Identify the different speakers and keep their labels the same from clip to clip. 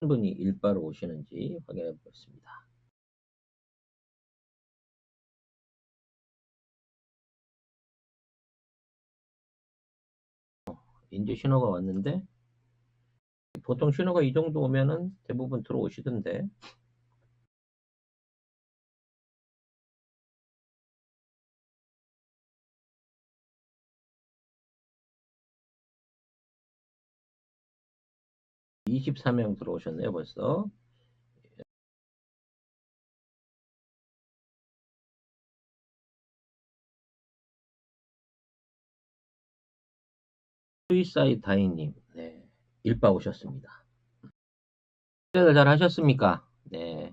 Speaker 1: 분이 일바로 오시는지 확인해 보겠습니다. 이제 신호가 왔는데 보통 신호가 이 정도 오면은 대부분 들어오시던데. (24명) 들어오셨네요 벌써. 스위사이드 다이님, 네, 일바 오셨습니다. 식사를 잘 하셨습니까? 네,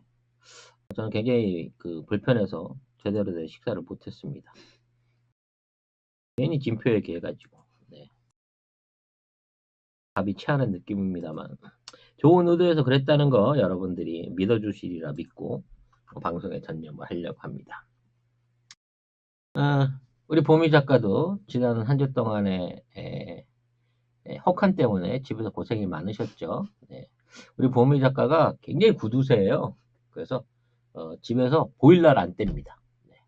Speaker 1: 저는 굉장히 불편해서 제대로 된 식사를 못했습니다. 괜히 진표 얘기해가지고, 네, 밥이 체하는 느낌입니다만, 좋은 의도에서 그랬다는 거 여러분들이 믿어주시리라 믿고 방송에 전념을 하려고 합니다. 우리 보미 작가도 지난 한 주 동안에 혹한 때문에 집에서 고생이 많으셨죠. 네. 우리 보미 작가가 굉장히 구두쇠예요. 그래서 집에서 보일러를 안 뗍니다. 네.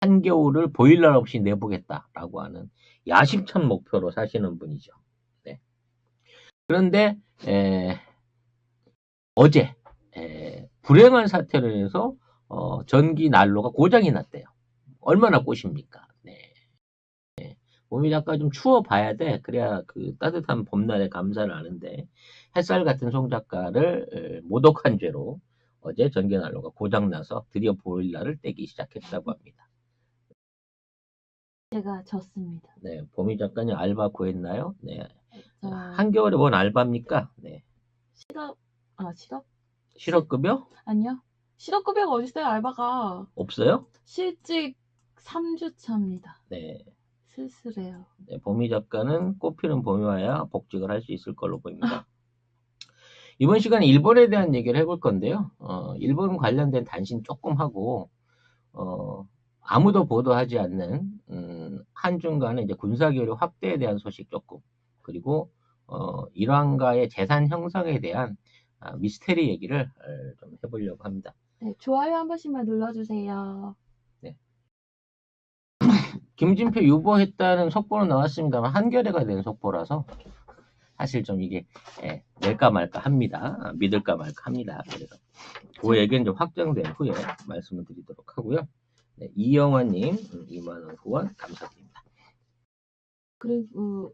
Speaker 1: 한겨울을 보일러 없이 내보겠다라고 하는 야심찬 목표로 사시는 분이죠. 네. 그런데 어제 불행한 사태로 인해서 전기 난로가 고장이 났대요. 얼마나 꼬십니까? 네. 몸이 약간 좀 추워봐야 돼. 그래야 그 따뜻한 봄날에 감사를 하는데 햇살 같은 송 작가를 모독한 죄로 어제 전기난로가 고장나서 드디어 보일러를 떼기 시작했다고 합니다.
Speaker 2: 제가 졌습니다.
Speaker 1: 네, 보미 작가님 알바 구했나요? 네.
Speaker 2: 저...
Speaker 1: 한겨울에 뭔 알바입니까? 네.
Speaker 2: 실업?
Speaker 1: 실업급여?
Speaker 2: 아니요. 실업급여가 어딨어요, 알바가.
Speaker 1: 없어요?
Speaker 2: 실직 3주 차입니다.
Speaker 1: 네.
Speaker 2: 쓸쓸해요.
Speaker 1: 네, 보미 작가는 꽃피는 봄이 와야 복직을 할 수 있을 걸로 보입니다. 이번 시간에 일본에 대한 얘기를 해볼 건데요. 일본 관련된 단신 조금 하고, 아무도 보도하지 않는, 한중 간의 이제 군사교류 확대에 대한 소식 조금, 그리고, 일왕가의 재산 형성에 대한 미스테리 얘기를 좀 해보려고 합니다.
Speaker 2: 네, 좋아요 한 번씩만 눌러주세요.
Speaker 1: 네. 김진표 유보했다는 속보는 나왔습니다만, 한겨레가 된 속보라서, 사실 좀 이게 낼까 말까 합니다. 믿을까 말까 합니다. 그래서 그 얘기는 좀 확정된 후에 말씀을 드리도록 하고요. 네, 이영환님 2만원 후원 감사드립니다.
Speaker 2: 그리고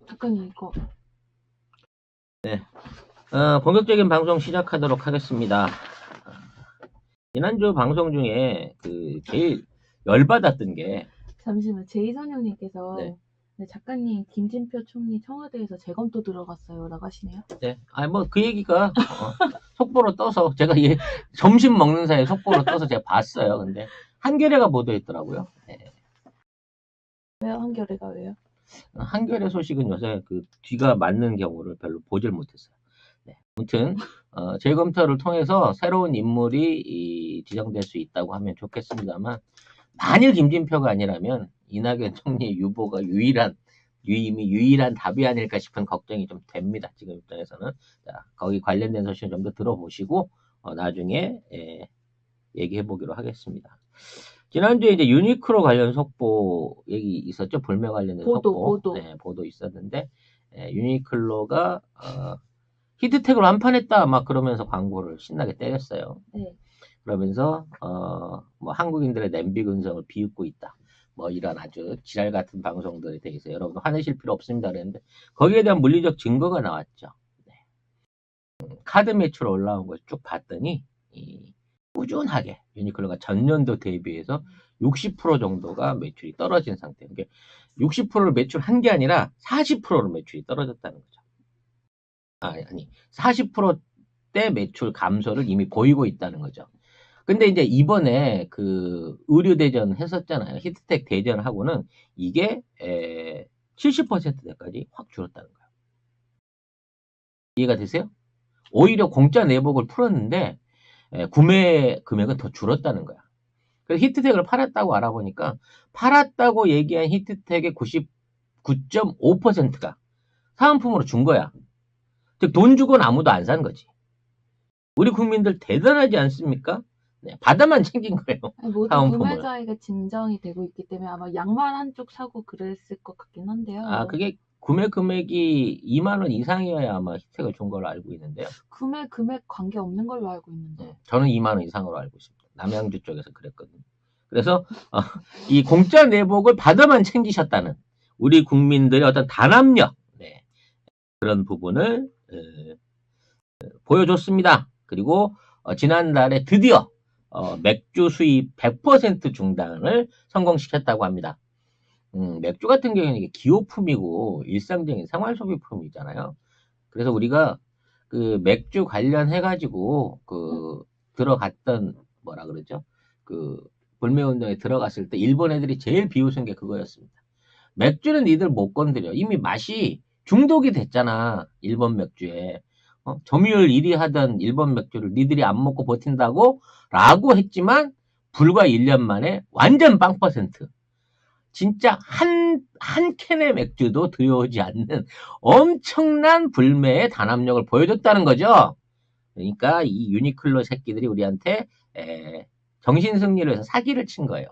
Speaker 2: 잠깐요 이거.
Speaker 1: 네, 본격적인 방송 시작하도록 하겠습니다. 지난주 방송 중에 제일 열받았던 게
Speaker 2: 잠시만 제이선 형님께서
Speaker 1: 네.
Speaker 2: 네, 작가님 김진표 총리 청와대에서 재검토 들어갔어요 라고 하시네요.
Speaker 1: 네, 뭐 그 얘기가 속보로 떠서 제가 점심 먹는 사이에 속보로 떠서 제가 봤어요. 근데 한겨레가 보도했더라고요. 네.
Speaker 2: 왜요? 한겨레가 왜요?
Speaker 1: 한겨레 소식은 요새 뒤가 맞는 경우를 별로 보질 못했어요. 네. 아무튼 재검토를 통해서 새로운 인물이 지정될 수 있다고 하면 좋겠습니다만 만일 김진표가 아니라면 이낙연 총리 유보가 유일한 답이 아닐까 싶은 걱정이 좀 됩니다. 지금 입장에서는. 자, 거기 관련된 소식을 좀 더 들어보시고 나중에 얘기해 보기로 하겠습니다. 지난주에 이제 유니크로 관련 속보 얘기 있었죠. 불매 관련된 속보. 네, 보도 있었는데 유니클로가 히트텍으로 한판했다 막 그러면서 광고를 신나게 때렸어요.
Speaker 2: 네.
Speaker 1: 그러면서 뭐 한국인들의 냄비 근성을 비웃고 있다. 뭐 이런 아주 지랄 같은 방송들에 대해서 여러분 화내실 필요 없습니다 그랬는데 거기에 대한 물리적 증거가 나왔죠. 네. 카드 매출 올라온 걸 쭉 봤더니 꾸준하게 유니클로가 전년도 대비해서 60% 정도가 매출이 떨어진 상태. 그러니까 60%를 매출한 게 아니라 40%로 매출이 떨어졌다는 거죠. 아니 40%대 매출 감소를 이미 보이고 있다는 거죠. 근데 이제 이번에 의류 대전 했었잖아요. 히트텍 대전하고는 이게 70%대까지 확 줄었다는 거예요. 이해가 되세요? 오히려 공짜 내복을 풀었는데 구매 금액은 더 줄었다는 거야. 그래서 히트텍을 팔았다고 알아보니까 팔았다고 얘기한 히트텍의 99.5%가 사은품으로 준 거야. 즉, 돈 주고는 아무도 안 산 거지. 우리 국민들 대단하지 않습니까? 네, 바다만 챙긴 거예요.
Speaker 2: 아니, 모든
Speaker 1: 사은품을.
Speaker 2: 구매자에게 진정이 되고 있기 때문에 아마 양말 한쪽 사고 그랬을 것 같긴 한데요.
Speaker 1: 그게 구매 금액이 2만 원 이상이어야 아마 혜택을 준 걸로 알고 있는데요.
Speaker 2: 구매 금액 관계 없는 걸로 알고 있는데.
Speaker 1: 저는 2만 원 이상으로 알고 있습니다. 남양주 쪽에서 그랬거든요. 그래서 이 공짜 내복을 바다만 챙기셨다는 우리 국민들의 어떤 단합력, 네, 그런 부분을 보여줬습니다. 그리고 지난달에 드디어 맥주 수입 100% 중단을 성공시켰다고 합니다. 맥주 같은 경우에는 이게 기호품이고 일상적인 생활소비품이잖아요. 그래서 우리가 그 맥주 관련해가지고 들어갔던 뭐라 그러죠? 그 불매운동에 들어갔을 때 일본 애들이 제일 비웃은 게 그거였습니다. 맥주는 니들 못 건드려. 이미 맛이 중독이 됐잖아. 일본 맥주에. 점유율 1위 하던 일본 맥주를 니들이 안 먹고 버틴다고? 라고 했지만 불과 1년 만에 완전 빵 퍼센트. 진짜 한 캔의 맥주도 들여오지 않는 엄청난 불매의 단합력을 보여줬다는 거죠. 그러니까 이 유니클로 새끼들이 우리한테 정신승리를 해서 사기를 친 거예요.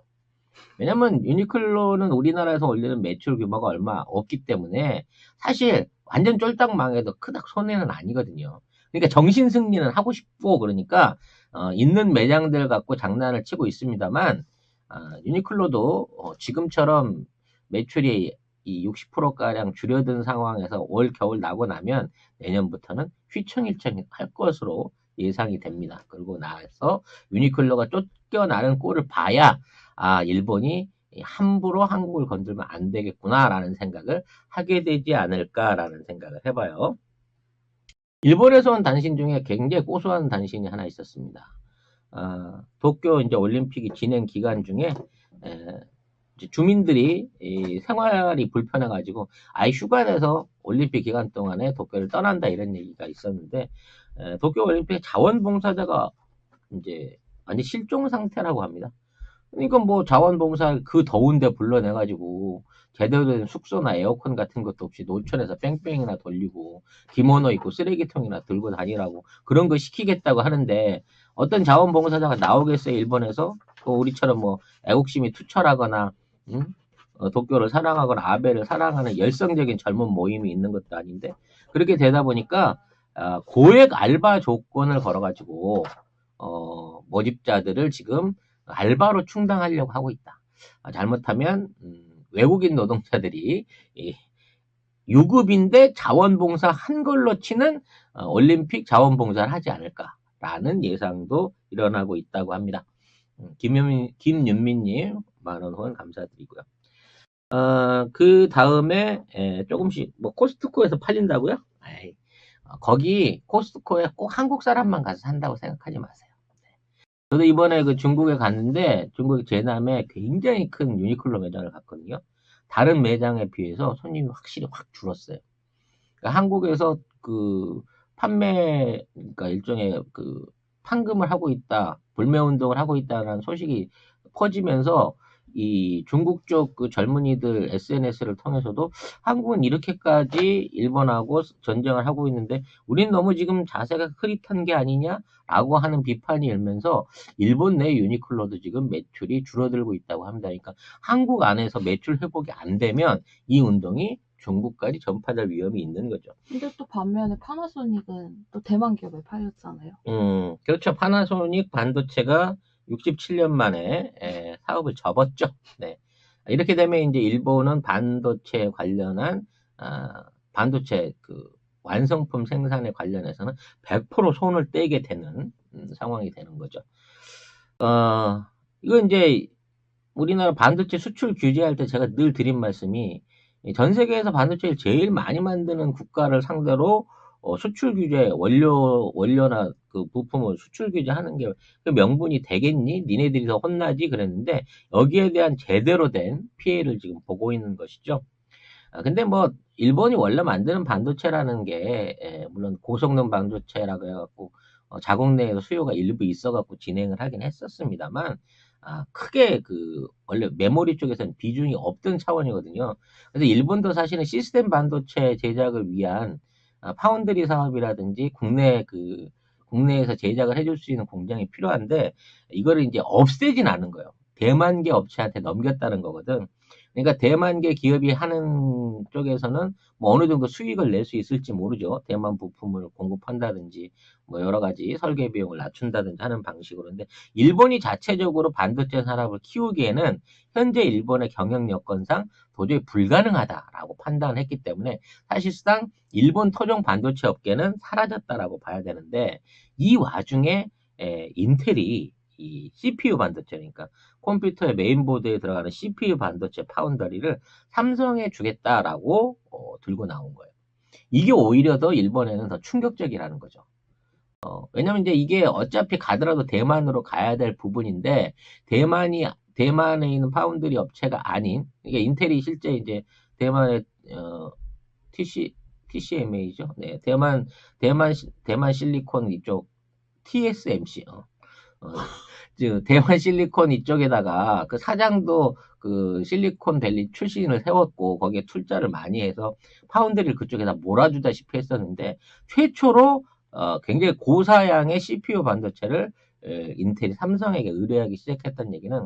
Speaker 1: 왜냐면 유니클로는 우리나라에서 올리는 매출 규모가 얼마 없기 때문에 사실 완전 쫄딱 망해도 크닥 손해는 아니거든요. 그러니까 정신승리는 하고 싶고 그러니까 있는 매장들 갖고 장난을 치고 있습니다만 유니클로도 지금처럼 매출이 이 60%가량 줄여든 상황에서 올 겨울 나고 나면 내년부터는 휘청휘청 할 것으로 예상이 됩니다. 그리고 나서 유니클로가 쫓겨나는 꼴을 봐야 일본이 함부로 한국을 건들면 안 되겠구나라는 생각을 하게 되지 않을까라는 생각을 해봐요. 일본에서 온 단신 중에 굉장히 고소한 단신이 하나 있었습니다. 도쿄 이제 올림픽이 진행 기간 중에 이제 주민들이 생활이 불편해가지고 아예 휴가 내서 올림픽 기간 동안에 도쿄를 떠난다 이런 얘기가 있었는데 도쿄 올림픽 자원봉사자가 이제 완전 실종 상태라고 합니다. 그러니까 뭐 자원봉사 그 더운데 불러내가지고 제대로 된 숙소나 에어컨 같은 것도 없이 노천에서 뺑뺑이나 돌리고 기모노 입고 쓰레기통이나 들고 다니라고 그런 거 시키겠다고 하는데 어떤 자원봉사자가 나오겠어요 일본에서? 또 우리처럼 뭐 애국심이 투철하거나 도쿄를 사랑하거나 아베를 사랑하는 열성적인 젊은 모임이 있는 것도 아닌데 그렇게 되다 보니까 고액 알바 조건을 걸어가지고 모집자들을 지금 알바로 충당하려고 하고 있다. 잘못하면 외국인 노동자들이 유급인데 자원봉사 한 걸로 치는 올림픽 자원봉사를 하지 않을까라는 예상도 일어나고 있다고 합니다. 김윤민님 만원 후원 감사드리고요. 그 다음에 조금씩 뭐 코스트코에서 팔린다고요? 거기 코스트코에 꼭 한국 사람만 가서 산다고 생각하지 마세요. 저도 이번에 그 중국에 갔는데 중국 제남에 굉장히 큰 유니클로 매장을 갔거든요. 다른 매장에 비해서 손님이 확실히 확 줄었어요. 그러니까 한국에서 그 판매, 그러니까 일종의 그 판금을 하고 있다, 불매 운동을 하고 있다는 소식이 퍼지면서 이 중국 쪽 그 젊은이들 SNS를 통해서도 한국은 이렇게까지 일본하고 전쟁을 하고 있는데 우린 너무 지금 자세가 흐릿한 게 아니냐라고 하는 비판이 일면서 일본 내 유니클로도 지금 매출이 줄어들고 있다고 합니다. 그러니까 한국 안에서 매출 회복이 안 되면 이 운동이 중국까지 전파될 위험이 있는 거죠.
Speaker 2: 근데 또 반면에 파나소닉은 또 대만 기업에 팔렸잖아요.
Speaker 1: 그렇죠. 파나소닉 반도체가 67년 만에 사업을 접었죠. 네. 이렇게 되면 이제 일본은 반도체 관련한 반도체 그 완성품 생산에 관련해서는 100% 손을 떼게 되는 상황이 되는 거죠. 이거 이제 우리나라 반도체 수출 규제할 때 제가 늘 드린 말씀이 전 세계에서 반도체를 제일 많이 만드는 국가를 상대로 수출 규제 원료나 그 부품을 수출 규제하는 게 그 명분이 되겠니? 니네들이 더 혼나지? 그랬는데 여기에 대한 제대로 된 피해를 지금 보고 있는 것이죠. 근데 뭐 일본이 원래 만드는 반도체라는 게 물론 고성능 반도체라고 해갖고 자국 내에서 수요가 일부 있어갖고 진행을 하긴 했었습니다만 크게 원래 메모리 쪽에서는 비중이 없던 차원이거든요. 그래서 일본도 사실은 시스템 반도체 제작을 위한 파운드리 사업이라든지 국내에서 제작을 해줄 수 있는 공장이 필요한데 이거를 이제 없애진 않은 거예요. 대만계 업체한테 넘겼다는 거거든. 그러니까 대만계 기업이 하는 쪽에서는 뭐 어느 정도 수익을 낼 수 있을지 모르죠. 대만 부품을 공급한다든지 뭐 여러 가지 설계 비용을 낮춘다든지 하는 방식으로. 근데 일본이 자체적으로 반도체 산업을 키우기에는 현재 일본의 경영 여건상 도저히 불가능하다라고 판단을 했기 때문에 사실상 일본 토종 반도체 업계는 사라졌다라고 봐야 되는데 이 와중에 인텔이 이 CPU 반도체, 그러니까 컴퓨터의 메인보드에 들어가는 CPU 반도체 파운더리를 삼성에 주겠다라고 들고 나온 거예요. 이게 오히려 더 일본에는 더 충격적이라는 거죠. 왜냐면 이제 이게 어차피 가더라도 대만으로 가야 될 부분인데 대만에 있는 파운드리 업체가 아닌, 이게 인텔이 실제 이제 대만의 TCMA죠. 네, 대만 실리콘 이쪽 TSMC. 대만 실리콘 이쪽에다가 그 사장도 그 실리콘밸리 출신을 세웠고 거기에 투자를 많이 해서 파운드리를 그쪽에다 몰아주다시피 했었는데 최초로 굉장히 고사양의 CPU 반도체를 인텔이 삼성에게 의뢰하기 시작했던 얘기는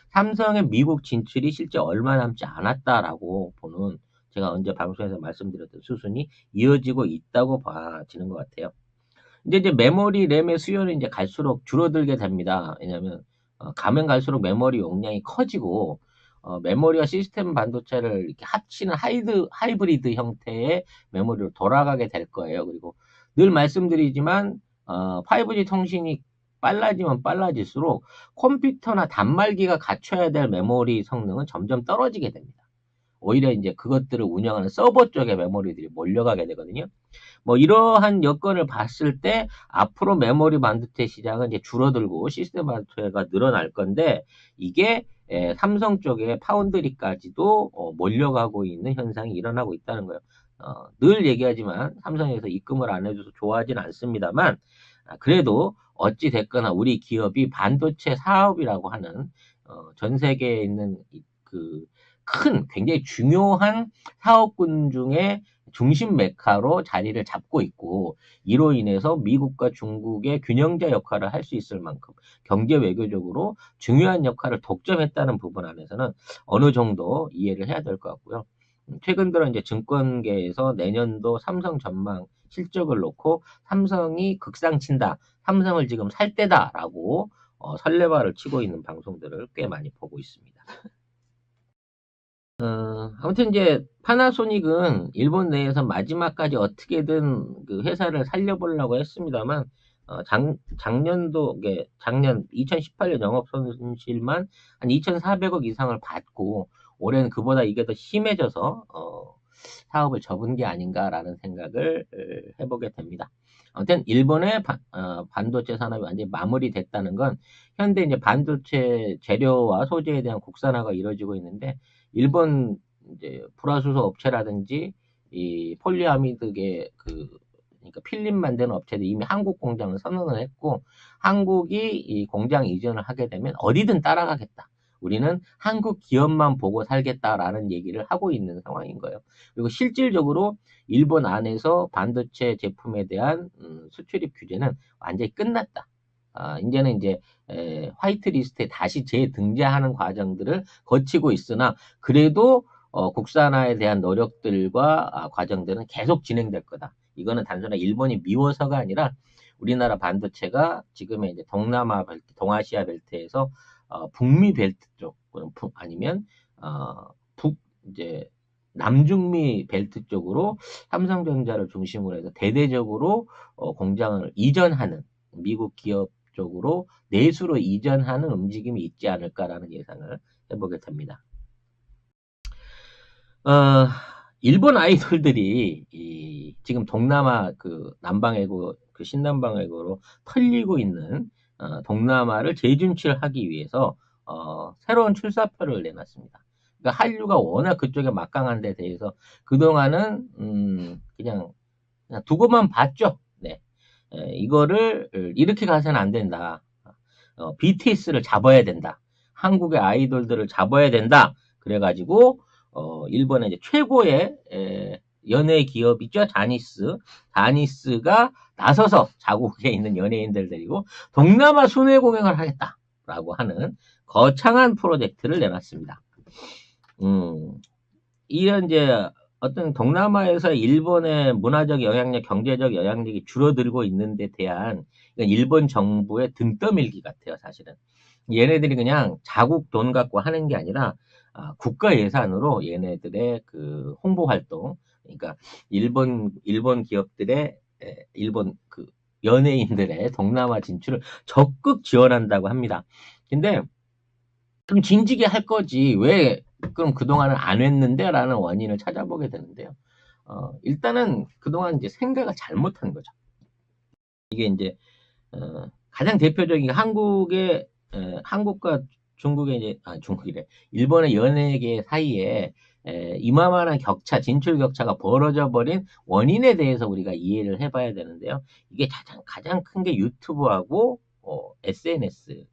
Speaker 1: 삼성의 미국 진출이 실제 얼마 남지 않았다라고 보는, 제가 언제 방송에서 말씀드렸던 수순이 이어지고 있다고 봐지는 것 같아요. 이제 메모리 램의 수요는 이제 갈수록 줄어들게 됩니다. 왜냐하면 가면 갈수록 메모리 용량이 커지고 메모리와 시스템 반도체를 이렇게 합치는 하이브리드 형태의 메모리로 돌아가게 될 거예요. 그리고 늘 말씀드리지만 5G 통신이 빨라지면 빨라질수록 컴퓨터나 단말기가 갖춰야 될 메모리 성능은 점점 떨어지게 됩니다. 오히려 이제 그것들을 운영하는 서버 쪽에 메모리들이 몰려가게 되거든요. 뭐 이러한 여건을 봤을 때 앞으로 메모리 반도체 시장은 이제 줄어들고 시스템 반도체가 늘어날 건데 이게 삼성 쪽에 파운드리까지도 몰려가고 있는 현상이 일어나고 있다는 거예요. 늘 얘기하지만 삼성에서 입금을 안 해줘서 좋아하진 않습니다만 그래도 어찌 됐거나 우리 기업이 반도체 사업이라고 하는 전 세계에 있는 굉장히 중요한 사업군 중에 중심 메카로 자리를 잡고 있고 이로 인해서 미국과 중국의 균형자 역할을 할 수 있을 만큼 경제 외교적으로 중요한 역할을 독점했다는 부분 안에서는 어느 정도 이해를 해야 될 것 같고요. 최근 들어 이제 증권계에서 내년도 삼성 전망 실적을 놓고 삼성이 극상친다, 삼성을 지금 살 때다라고 설레발을 치고 있는 방송들을 꽤 많이 보고 있습니다. 아무튼 이제 파나소닉은 일본 내에서 마지막까지 어떻게든 그 회사를 살려보려고 했습니다만 작년 2018년 영업 손실만 한 2,400억 이상을 받고 올해는 그보다 이게 더 심해져서 사업을 접은 게 아닌가라는 생각을 해보게 됩니다. 아무튼 일본의 반도체 산업이 완전히 마무리됐다는 건 현재 이제 반도체 재료와 소재에 대한 국산화가 이루어지고 있는데 일본 이제 불화수소 업체라든지 이 폴리아미드계 그러니까 필름 만드는 업체들이 이미 한국 공장을 선언을 했고 한국이 이 공장 이전을 하게 되면 어디든 따라가겠다. 우리는 한국 기업만 보고 살겠다라는 얘기를 하고 있는 상황인 거예요. 그리고 실질적으로 일본 안에서 반도체 제품에 대한 수출입 규제는 완전히 끝났다. 이제는 이제 화이트 리스트에 다시 재등재하는 과정들을 거치고 있으나 그래도 국산화에 대한 노력들과 과정들은 계속 진행될 거다. 이거는 단순히 일본이 미워서가 아니라 우리나라 반도체가 지금의 이제 동남아 벨트, 동아시아 벨트에서 북미 벨트 쪽 아니면 이제 남중미 벨트 쪽으로 삼성전자를 중심으로 해서 대대적으로 공장을 이전하는 미국 기업 쪽으로 내수로 이전하는 움직임이 있지 않을까라는 예상을 해보게 됩니다. 일본 아이돌들이 지금 동남아 남방외고 신남방외고로 털리고 있는 동남아를 재진출하기 위해서 새로운 출사표를 내놨습니다. 그러니까 한류가 워낙 그쪽에 막강한 데 대해서 그동안은 그냥 두고만 봤죠. 네. 이거를 이렇게 가서는 안 된다. BTS를 잡아야 된다. 한국의 아이돌들을 잡아야 된다. 그래가지고 일본의 이제 최고의 연예 기업이죠. 다니스가 나서서 자국에 있는 연예인들 데리고 동남아 순회 공연을 하겠다라고 하는 거창한 프로젝트를 내놨습니다. 이런 이제 어떤 동남아에서 일본의 문화적 영향력, 경제적 영향력이 줄어들고 있는 데 대한 일본 정부의 등 떠밀기 같아요, 사실은. 얘네들이 그냥 자국 돈 갖고 하는 게 아니라 국가 예산으로 얘네들의 그 홍보 활동, 그러니까 일본 기업들의 일본 그 연예인들의 동남아 진출을 적극 지원한다고 합니다. 근데 그럼 진지게 할 거지 왜 그럼 그동안은 안 했는데 라는 원인을 찾아보게 되는데요. 일단은 그동안 이제 생각을 잘못한 거죠. 이게 이제 가장 대표적인 한국과 중국의 이제 중국이래 일본의 연예계 사이에 이만한 격차, 진출 격차가 벌어져 버린 원인에 대해서 우리가 이해를 해봐야 되는데요. 이게 가장 큰 게 유튜브하고 SNS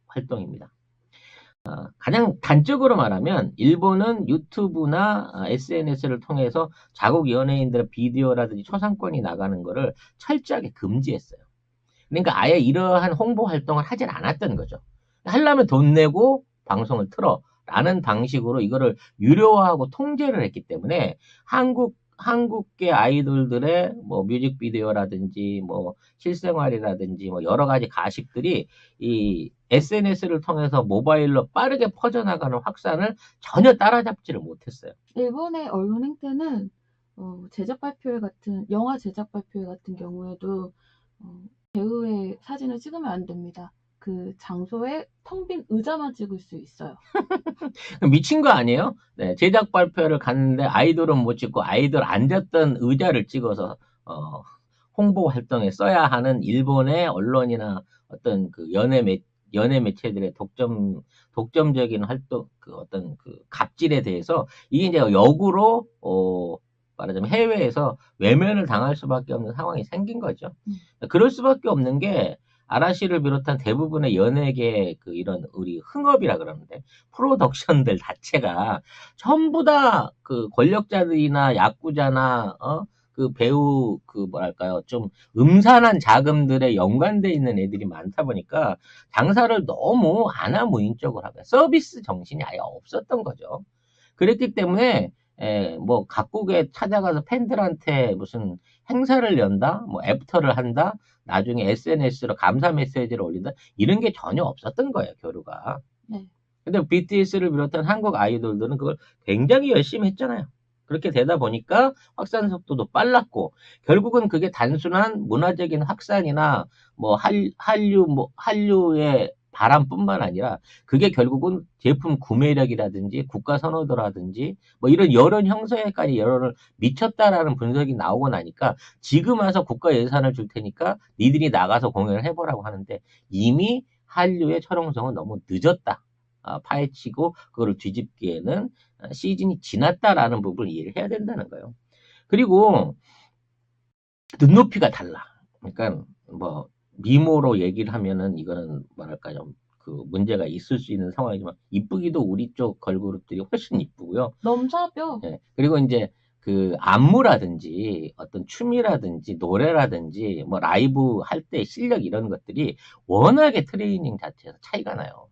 Speaker 1: 활동입니다. 가장 단적으로 말하면 일본은 유튜브나 SNS를 통해서 자국 연예인들의 비디오라든지 초상권이 나가는 거를 철저하게 금지했어요. 그러니까 아예 이러한 홍보 활동을 하질 않았던 거죠. 하려면 돈 내고 방송을 틀어 라는 방식으로 이거를 유료화하고 통제를 했기 때문에 한국계 아이돌들의 뭐 뮤직비디오라든지 뭐 실생활이라든지 뭐 여러 가지 가십들이 이 SNS를 통해서 모바일로 빠르게 퍼져나가는 확산을 전혀 따라잡지를 못했어요.
Speaker 2: 일본의 언론 행태는 제작 발표회 같은 영화 제작 발표회 같은 경우에도 배우의 사진을 찍으면 안 됩니다. 그 장소에 텅 빈 의자만 찍을 수 있어요.
Speaker 1: 미친 거 아니에요? 네, 제작 발표를 갔는데 아이돌은 못 찍고 아이돌 앉았던 의자를 찍어서 홍보 활동에 써야 하는 일본의 언론이나 어떤 그 연예 매체들의 독점적인 활동 그 어떤 그 갑질에 대해서 이게 이제 역으로 말하자면 해외에서 외면을 당할 수밖에 없는 상황이 생긴 거죠. 그럴 수밖에 없는 게 아라시를 비롯한 대부분의 연예계 그 이런 우리 흥업이라 그러는데 프로덕션들 자체가 전부 다 그 권력자들이나 야쿠자나 그 배우 그 뭐랄까요 좀 음산한 자금들에 연관돼 있는 애들이 많다 보니까 장사를 너무 아나무인적으로 하고 서비스 정신이 아예 없었던 거죠. 그랬기 때문에 뭐 각국에 찾아가서 팬들한테 무슨 행사를 연다, 뭐 애프터를 한다, 나중에 SNS로 감사 메시지를 올린다 이런 게 전혀 없었던 거예요 교류가.
Speaker 2: 네.
Speaker 1: 근데 BTS를 비롯한 한국 아이돌들은 그걸 굉장히 열심히 했잖아요. 그렇게 되다 보니까 확산 속도도 빨랐고 결국은 그게 단순한 문화적인 확산이나 뭐 한류의 바람뿐만 아니라 그게 결국은 제품 구매력이라든지 국가 선호도라든지 뭐 이런 여론 형성에까지 여론을 미쳤다라는 분석이 나오고 나니까 지금 와서 국가 예산을 줄 테니까 니들이 나가서 공연을 해보라고 하는데 이미 한류의 철옹성은 너무 늦었다. 파헤치고 그거를 뒤집기에는 시즌이 지났다라는 부분을 이해를 해야 된다는 거예요. 그리고 눈높이가 달라. 그러니까 뭐 미모로 얘기를 하면은 이거는 뭐랄까요? 그 문제가 있을 수 있는 상황이지만 이쁘기도 우리 쪽 걸그룹들이 훨씬 이쁘고요.
Speaker 2: 넘사벽.
Speaker 1: 예. 그리고 이제 그 안무라든지 어떤 춤이라든지 노래라든지 뭐 라이브 할 때 실력 이런 것들이 워낙에 트레이닝 자체에서 차이가 나요.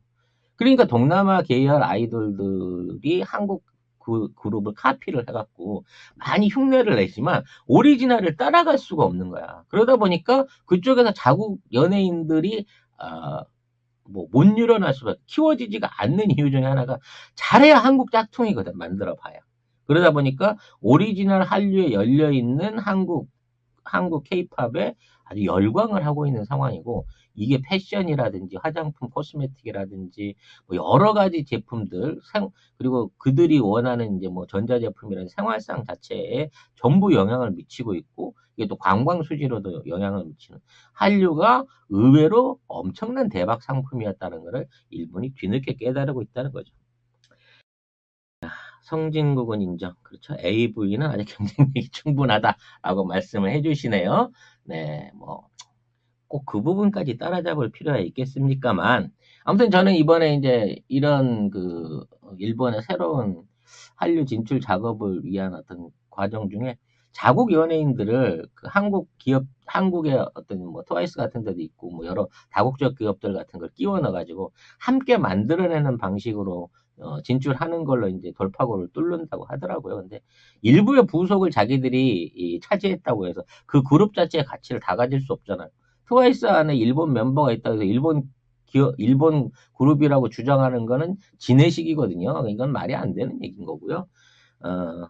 Speaker 1: 그러니까 동남아 계열 아이돌들이 한국 그룹을 카피를 해갖고 많이 흉내를 내지만 오리지널을 따라갈 수가 없는 거야. 그러다 보니까 그쪽에서 자국 연예인들이 뭐 못 일어날 수가 키워지지가 않는 이유 중에 하나가 잘해야 한국 짝퉁이거든 만들어 봐야. 그러다 보니까 오리지널 한류에 열려 있는 한국 케이팝에 아주 열광을 하고 있는 상황이고 이게 패션이라든지 화장품, 코스메틱이라든지 뭐 여러 가지 제품들 그리고 그들이 원하는 이제 뭐 전자제품이라든지 생활상 자체에 전부 영향을 미치고 있고 이게 또 관광 수지로도 영향을 미치는 한류가 의외로 엄청난 대박 상품이었다는 것을 일본이 뒤늦게 깨달고 있다는 거죠. 성진국은 인정. 그렇죠. AV는 아직 경쟁력이 충분하다라고 말씀을 해주시네요. 네, 뭐 꼭 그 부분까지 따라잡을 필요가 있겠습니까만, 아무튼 저는 이번에 이제 이런 그 일본의 새로운 한류 진출 작업을 위한 어떤 과정 중에 자국 연예인들을 그 한국 기업, 한국의 어떤 뭐 트와이스 같은 데도 있고 뭐 여러 다국적 기업들 같은 걸 끼워 넣어가지고 함께 만들어내는 방식으로 진출하는 걸로 이제 돌파구를 뚫는다고 하더라고요. 근데 일부의 부속을 자기들이 차지했다고 해서 그 그룹 자체의 가치를 다 가질 수 없잖아요. 트와이스 안에 일본 멤버가 있다고 해서 일본 그룹이라고 주장하는 거는 지네식이거든요. 이건 말이 안 되는 얘기인 거고요. 어,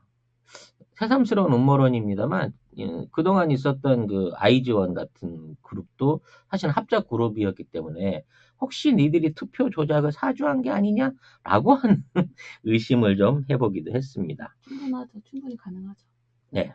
Speaker 1: 새삼스러운 음모론입니다만, 그동안 있었던 그 아이즈원 같은 그룹도 사실 합작 그룹이었기 때문에 혹시 니들이 투표 조작을 사주한 게 아니냐라고 하는 의심을 좀 해보기도 했습니다.
Speaker 2: 충분하죠. 충분히 가능하죠.
Speaker 1: 네.